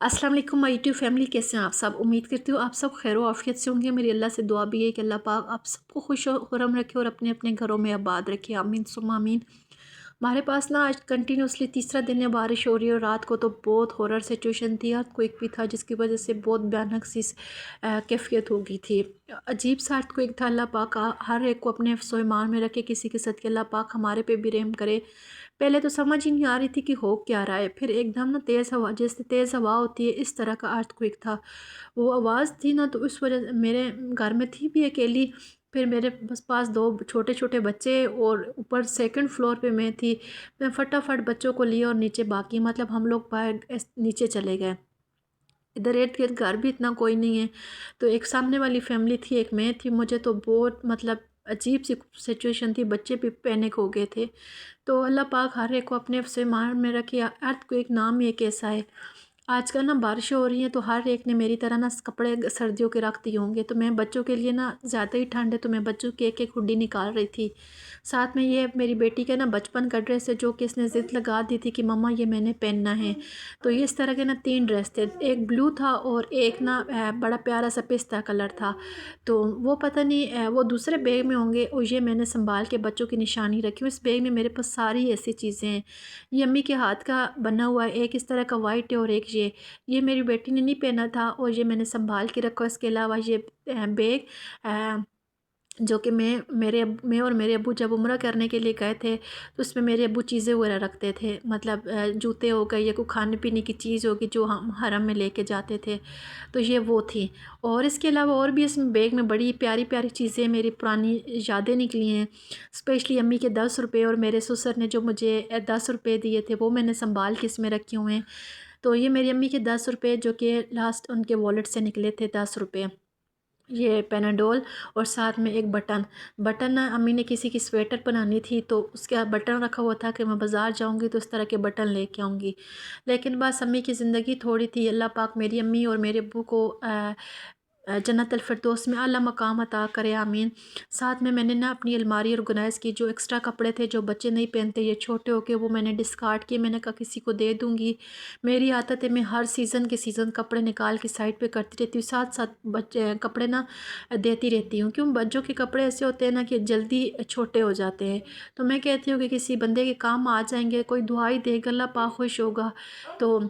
अस्सलाम वालेकुम my YouTube family, कैसे हैं आप सब। उम्मीद करती हूँ आप सब खैर आफियत से होंगे। मेरी अल्लाह से दुआ भी है कि अल्लाह पाक आप सबको खुश और खुरम रखे और अपने अपने घरों में आबाद रखे। आमीन सुम्मा आमीन। हमारे पास ना आज कंटिन्यूसली तीसरा दिन है बारिश हो रही है और रात को तो बहुत हॉरर सिचुएशन थी। अर्थक्वेक भी था जिसकी वजह से बहुत भयानक सी कैफियत हो गई थी। अजीब सा अर्थक्वेक था। अल्लाह पाक हर एक को अपने सोईमान में रखे, किसी के सदके अल्लाह पाक हमारे पे भी रहम करे। पहले तो समझ ही नहीं आ रही थी कि हो क्या रहा है, फिर एकदम ना तेज़ हवा, जैसे तेज़ हवा होती है इस तरह का अर्थक्वेक था। वो आवाज़ थी ना, तो उस वजह मेरे घर में थी भी अकेली, फिर मेरे बस पास दो छोटे छोटे बच्चे और ऊपर सेकंड फ्लोर पे मैं थी। मैं फटाफट बच्चों को लिया और नीचे, बाकी मतलब हम लोग बाहर नीचे चले गए। इधर इर्द गिर्द घर भी इतना कोई नहीं है, तो एक सामने वाली फैमिली थी, एक मैं थी। मुझे तो बहुत मतलब अजीब सी सिचुएशन थी, बच्चे भी पैनिक हो गए थे। तो अल्लाह पाक हर एक को अपने से मान में रखे। अर्थक्वेक नाम ही एक ऐसा है। आजकल ना बारिशें हो रही हैं तो हर एक ने मेरी तरह ना कपड़े सर्दियों के रख दिए होंगे। तो मैं बच्चों के लिए ना ज़्यादा ही ठंड है तो मैं बच्चों की एक एक हुड्डी निकाल रही थी। साथ में ये मेरी बेटी का ना बचपन का ड्रेस है जो कि इसने ज़िद लगा दी थी कि मम्मा ये मैंने पहनना है। तो ये इस तरह के ना 3 ड्रेस थे, एक ब्लू था और एक ना बड़ा प्यारा सा पिस्ता कलर था। तो वो पता नहीं वो दूसरे बैग में होंगे और ये मैंने संभाल के बच्चों की निशानी रखी हूँ। इस बैग में मेरे पास सारी ऐसी चीज़ें हैं। ये अम्मी के हाथ का बना हुआ है, एक इस तरह का वाइट है और एक ये मेरी बेटी ने नहीं पहना था और ये मैंने संभाल के रखा। इसके अलावा ये बैग जो कि मैं और मेरे अब्बू जब उम्रा करने के लिए गए थे तो उसमें मेरे अब्बू चीज़ें वगैरह रखते थे, मतलब जूते हो गए या कोई खाने पीने की चीज़ होगी जो हम हरम में लेके जाते थे, तो ये वो थी। और इसके अलावा और भी इसमें बैग में बड़ी प्यारी प्यारी चीज़ें, मेरी पुरानी यादें निकली हैं। स्पेशली अम्मी के 10 रुपये और मेरे ससुर ने जो मुझे 10 रुपये दिए थे वो मैंने संभाल के इसमें रखे हुए हैं। तो ये मेरी अम्मी के 10 रुपये जो कि लास्ट उनके वॉलेट से निकले थे 10 रुपये। ये पेनाडोल और साथ में एक बटन ना अम्मी ने किसी की स्वेटर बनानी थी तो उसका बटन रखा हुआ था कि मैं बाज़ार जाऊंगी तो उस तरह के बटन लेके आऊँगी। लेकिन बस अम्मी की ज़िंदगी थोड़ी थी। अल्लाह पाक मेरी अम्मी और मेरे अब्बू को जन्नतुल फिरदौस में आला मकाम अता करे, आमीन। साथ में मैंने ना अपनी अलमारी ऑर्गेनाइज़ की, जो एक्स्ट्रा कपड़े थे जो बच्चे नहीं पहनते ये छोटे होके, वो मैंने डिस्कार्ड किए। मैंने कहा किसी को दे दूँगी। मेरी आदत है मैं हर सीज़न के सीज़न कपड़े निकाल के साइड पे करती रहती हूँ, साथ साथ बच्चे कपड़े ना देती रहती हूँ। क्यों, बच्चों के कपड़े ऐसे होते हैं ना कि जल्दी छोटे हो जाते हैं। तो मैं कहती हूँ कि किसी बंदे के काम आ जाएंगे, कोई दुआई देगा अल्लाह पाक खुश होगा। तो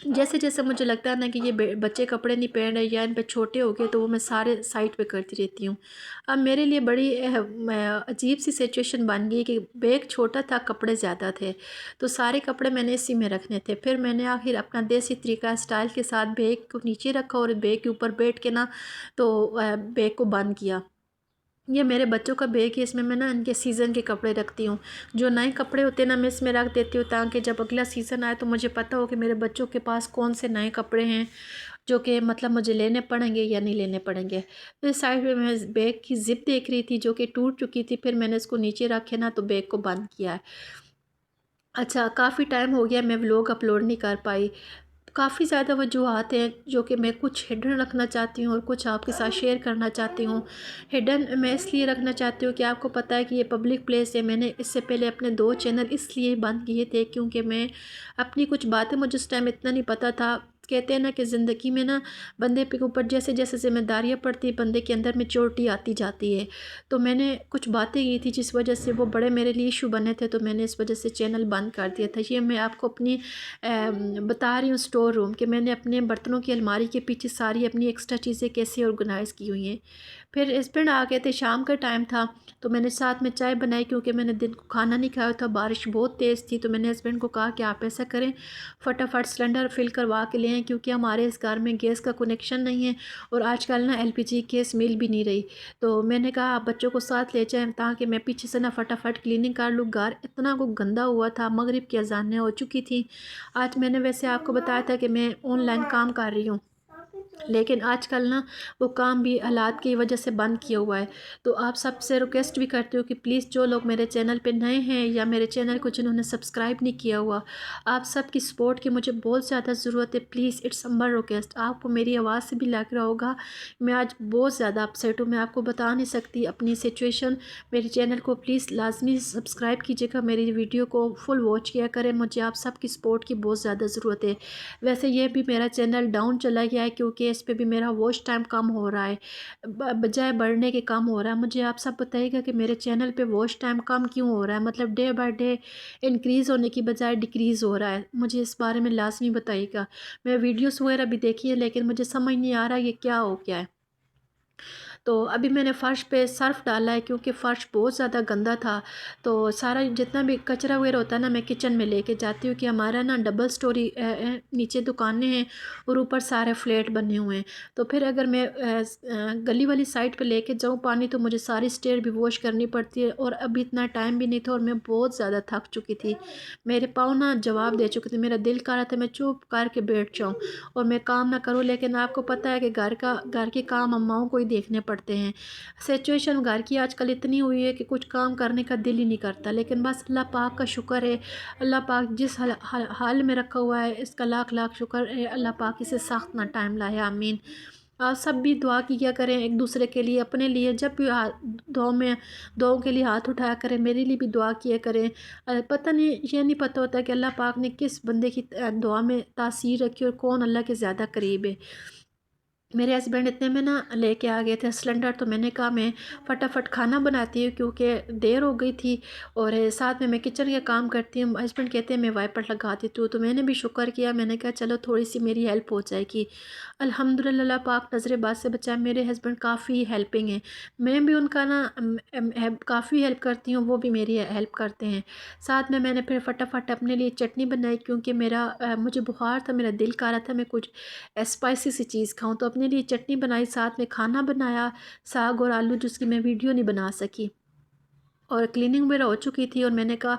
जैसे जैसे मुझे लगता है ना कि ये बच्चे कपड़े नहीं पहन रहे या इन पे छोटे हो गए तो वो मैं सारे साइड पे करती रहती हूँ। अब मेरे लिए बड़ी अजीब सी सिचुएशन बन गई कि बैग छोटा था, कपड़े ज़्यादा थे, तो सारे कपड़े मैंने इसी में रखने थे। फिर मैंने आखिर अपना देसी तरीका स्टाइल के साथ बैग को नीचे रखा और बैग के ऊपर बैठ के ना तो बैग को बंद किया। ये मेरे बच्चों का बैग है, इसमें मैं ना इनके सीज़न के कपड़े रखती हूँ। जो नए कपड़े होते हैं ना मैं इसमें रख देती हूँ ताकि जब अगला सीज़न आए तो मुझे पता हो कि मेरे बच्चों के पास कौन से नए कपड़े हैं जो कि मतलब मुझे लेने पड़ेंगे या नहीं लेने पड़ेंगे। फिर साइड में मैं बैग की ज़िप देख रही थी जो कि टूट चुकी थी, फिर मैंने इसको नीचे रखे ना तो बैग को बंद किया है। अच्छा, काफ़ी टाइम हो गया मैं व्लॉग अपलोड नहीं कर पाई। काफ़ी ज़्यादा वजूहात हैं जो कि मैं कुछ हिडन रखना चाहती हूँ और कुछ आपके साथ शेयर करना चाहती हूँ। हिडन मैं इसलिए रखना चाहती हूँ कि आपको पता है कि ये पब्लिक प्लेस है। मैंने इससे पहले अपने 2 चैनल इसलिए बंद किए थे क्योंकि मैं अपनी कुछ बातें, मुझे उस टाइम इतना नहीं पता था। कहते हैं ना कि ज़िंदगी में ना बंदे के ऊपर जैसे जैसे जिम्मेदारियाँ पड़ती है बंदे के अंदर मैच्योरिटी आती जाती है। तो मैंने कुछ बातें की थी जिस वजह से वो बड़े मेरे लिए इशू बने थे, तो मैंने इस वजह से चैनल बंद कर दिया था। ये मैं आपको अपनी बता रही हूँ स्टोर रूम कि मैंने अपने बर्तनों की अलमारी के पीछे सारी अपनी एक्स्ट्रा चीज़ें कैसे ऑर्गेनाइज़ की हुई हैं। फिर हस्बैंड आ गए थे, शाम का टाइम था, तो मैंने साथ में चाय बनाई क्योंकि मैंने दिन को खाना नहीं खाया था, बारिश बहुत तेज़ थी। तो मैंने हस्बैंड को कहा कि आप ऐसा करें, फटाफट सिलेंडर फिल करवा के ले आएँ क्योंकि हमारे इस घर में गैस का कनेक्शन नहीं है और आजकल ना एलपीजी गैस मिल भी नहीं रही। तो मैंने कहा आप बच्चों को साथ ले जाएँ ताकि मैं पीछे से ना फटाफट क्लीनिंग कर लूँ। घर इतना को गंदा हुआ था, मगरिब की अज़ानें हो चुकी थी। आज मैंने वैसे आपको बताया था कि मैं ऑनलाइन काम कर रही हूँ, लेकिन आजकल ना वो काम भी हालात की वजह से बंद किया हुआ है। तो आप सबसे रिक्वेस्ट भी करती हूँ कि प्लीज़ जो लोग मेरे चैनल पे नए हैं या मेरे चैनल को जिन्होंने सब्सक्राइब नहीं किया हुआ, आप सबकी सपोर्ट की मुझे बहुत ज़्यादा ज़रूरत है। Please it's humble request. आपको मेरी आवाज़ से भी लग रहा होगा मैं आज बहुत ज़्यादा अपसेट हूँ, मैं आपको बता नहीं सकती अपनी सिचुएशन। मेरे चैनल को प्लीज़ लाजमी सब्सक्राइब कीजिएगा, मेरी वीडियो को फुल वॉच किया करें, मुझे आप सबकी सपोर्ट की बहुत ज़्यादा ज़रूरत है। वैसे ये भी मेरा चैनल डाउन चला गया है क्योंकि इस पे भी मेरा वॉच टाइम कम हो रहा है, बजाय बढ़ने के कम हो रहा है। मुझे आप सब बताइएगा कि मेरे चैनल पे वॉच टाइम कम क्यों हो रहा है, मतलब डे बाय डे इंक्रीज़ होने की बजाय डिक्रीज़ हो रहा है। मुझे इस बारे में लाजमी बताइएगा। मैं वीडियोस वगैरह भी देखी है लेकिन मुझे समझ नहीं आ रहा ये क्या हो गया है। तो अभी मैंने फ़र्श पे सर्फ़ डाला है क्योंकि फ़र्श बहुत ज़्यादा गंदा था। तो सारा जितना भी कचरा वगैरह होता है ना मैं किचन में लेके जाती हूँ कि हमारा ना डबल स्टोरी नीचे दुकानें हैं और ऊपर सारे फ्लैट बने हुए हैं। तो फिर अगर मैं गली वाली साइड पे लेके जाऊँ पानी तो मुझे सारी स्टेयर भी वॉश करनी पड़ती है और अभी इतना टाइम भी नहीं था और मैं बहुत ज़्यादा थक चुकी थी। मेरे पाँव ना जवाब दे चुके थे, मेरा दिल कर रहा था मैं चुप करके बैठ जाऊँ और मैं काम ना करूँ। लेकिन आपको पता है कि घर के काम अम्माओं को ही देखने पड़ते हैं। सिचुएशन घर की आजकल इतनी हुई है कि कुछ काम करने का दिल ही नहीं करता। लेकिन बस अल्लाह पाक का शुक्र है, अल्लाह पाक जिस हाल में रखा हुआ है इसका लाख लाख शुक्र है। अल्लाह पाक इसे सख्त ना टाइम लाए, आमीन। आप सब भी दुआ किया करें एक दूसरे के लिए, अपने लिए जब भी दुआओं के लिए हाथ उठाया करें, मेरे लिए भी दुआ किया करें। पता नहीं, ये नहीं पता होता कि अल्लाह पाक ने किस बंदे की दुआ में तासीर रखी और कौन अल्लाह के ज़्यादा करीब है। मेरे हस्बैंड इतने में ना लेके आ गए थे सिलेंडर, तो मैंने कहा मैं फटाफट खाना बनाती हूँ क्योंकि देर हो गई थी और साथ में मैं किचन का काम करती हूँ। हस्बैंड कहते हैं मैं वाइपर लगा देती हूँ, तो मैंने भी शुक्र किया, मैंने कहा चलो थोड़ी सी मेरी हेल्प हो जाएगी। अल्हम्दुलिल्लाह अल्लाह पाक नज़र बात से बचाए, मेरे हस्बैंड काफ़ी हेल्पिंग हैं। मैं भी उनका ना काफ़ी हेल्प करती हूँ, वो भी मेरी हेल्प करते हैं। साथ में मैंने फिर फटाफट अपने लिए चटनी बनाई क्योंकि मुझे बुखार था, मेरा दिल कर रहा था मैं कुछ स्पाइसी सी चीज़ खाऊं, तो अपने लिए चटनी बनाई, साथ में खाना बनाया, साग और आलू, जिसकी मैं वीडियो नहीं बना सकी। और क्लीनिंग वगैरह हो चुकी थी और मैंने कहा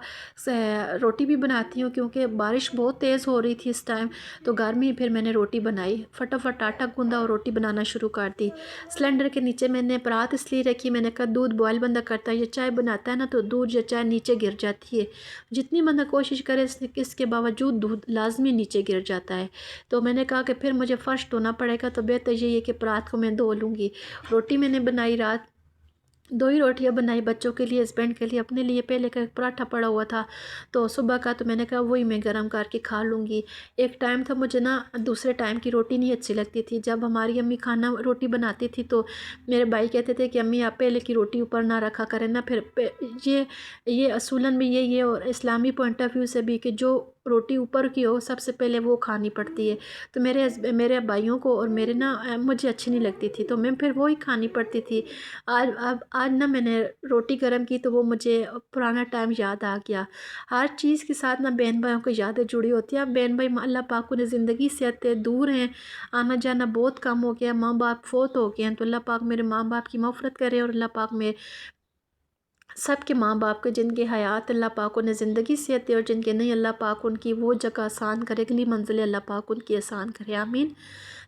रोटी भी बनाती हूँ क्योंकि बारिश बहुत तेज़ हो रही थी इस टाइम। तो घर में ही फिर मैंने रोटी बनाई, फटाफट आटा गूंदा और रोटी बनाना शुरू कर दी। सिलेंडर के नीचे मैंने परात इसलिए रखी, मैंने कहा दूध बॉयल बंदा करता है, ये चाय बनाता है ना तो दूध या चाय नीचे गिर जाती है। जितनी बंदा कोशिश करे इसके बावजूद दूध लाजमी नीचे गिर जाता है। तो मैंने कहा कि फिर मुझे फ़र्श धोना पड़ेगा, तो बेहतर यही है कि परात को मैं धो लूँगी। रोटी मैंने बनाई, रात 2 ही रोटियाँ बनाई बच्चों के लिए, हस्बैंड के लिए, अपने लिए पहले का एक पराठा पड़ा हुआ था तो सुबह का, तो मैंने कहा वही मैं गरम करके खा लूँगी। एक टाइम था मुझे ना दूसरे टाइम की रोटी नहीं अच्छी लगती थी। जब हमारी अम्मी खाना रोटी बनाती थी तो मेरे भाई कहते थे कि अम्मी आप पहले की रोटी ऊपर ना रखा करें ना, फिर ये असूलन भी यही है और इस्लामी पॉइंट ऑफ व्यू से भी कि जो रोटी ऊपर की हो सबसे पहले वो खानी पड़ती है। तो मेरे भाइयों को और मेरे ना मुझे अच्छी नहीं लगती थी तो मैं फिर वो ही खानी पड़ती थी। आज ना मैंने रोटी गरम की तो वो मुझे पुराना टाइम याद आ गया। हर चीज़ के साथ ना बहन भाइयों की यादें जुड़ी होती है। अब बहन भाई अल्लाह पाक उन्हें ज़िंदगी से आते दूर हैं, आना जाना बहुत कम हो गया, माँ बाप फोत हो गए हैं। तो अल्लाह पाक मेरे माँ बाप की मग़फ़िरत करे और अल्लाह पाक में सबके माँ बाप के जिनके हयात अल्लाह पाक उन्हें ज़िंदगी से आते और जिनके नहीं अल्लाह पाक उनकी वो जगह आसान करे, अगली मंजिल अल्लाह पाक उनकी आसान करे, आमीन।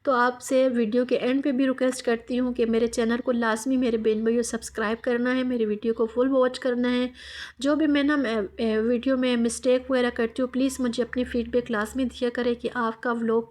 तो आपसे वीडियो के एंड पे भी रिक्वेस्ट करती हूँ कि मेरे चैनल को लाजमी मेरे बहन भाइयों सब्सक्राइब करना है, मेरी वीडियो को फुल वॉच करना है। जो भी मैं ना वीडियो में मिस्टेक वगैरह करती हूँ प्लीज़ मुझे अपनी फ़ीडबैक लाजमी दिया करें कि आपका व्लॉग